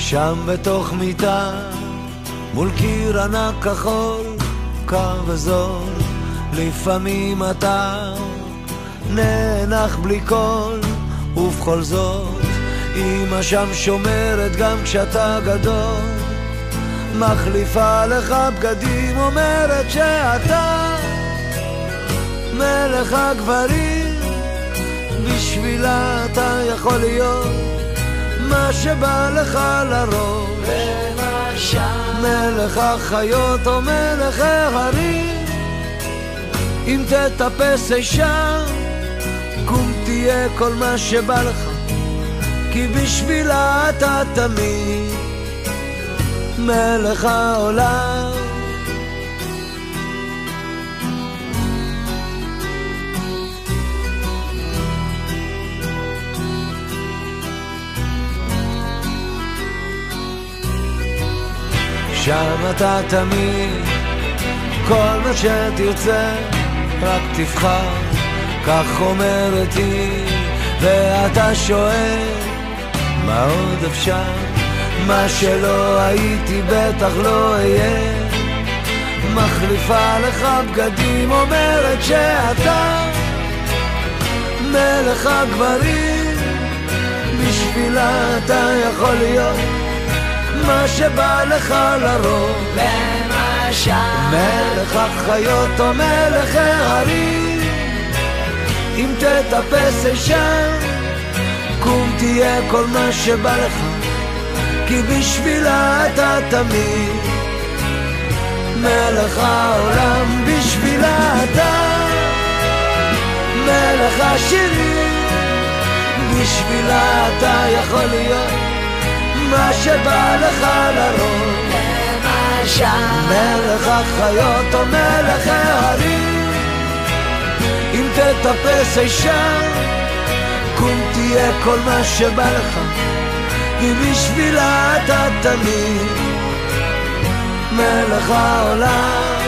שם בתוך מיטה מול קיר ענק כחול, קר וזול, לפעמים אתה נאנח בלי קול, ובכל זאת אמא שם שומרת גם כשאתה גדול, מחליפה לך בגדים, אומרת שאתה מלך הגברים, בשבילה אתה יכול להיות מה שבא לך לראש, מלך החיות או מלך ההרים. אם תטפס אישה קום תהיה כל מה שבא לך, כי בשבילה אתה תמיד מלך העולם. שם אתה תמיד כל מה שתרצה רק תבחר, כך אומרת היא, ואתה שואל מה עוד אפשר, מה שלא הייתי בטח לא אהיה, מחליפה לך בגדים, אומרת שאתה מלך הגברים, בשבילה אתה יכול להיות מה שבא לך לרוב, למשל מלך החיות או מלך ההרים. אם תטפס אישה קום תהיה כל מה שבא לך, כי בשבילה אתה תמיד מלך העולם, בשבילה אתה מלך השירים, בשבילה אתה יכול להיות מה שבא לך לרוב, מלך החיות או מלך ההרים. אם תטפס אישה קום תהיה כל מה שבא לך, כי בשבילה אתה תמיד מלך העולם.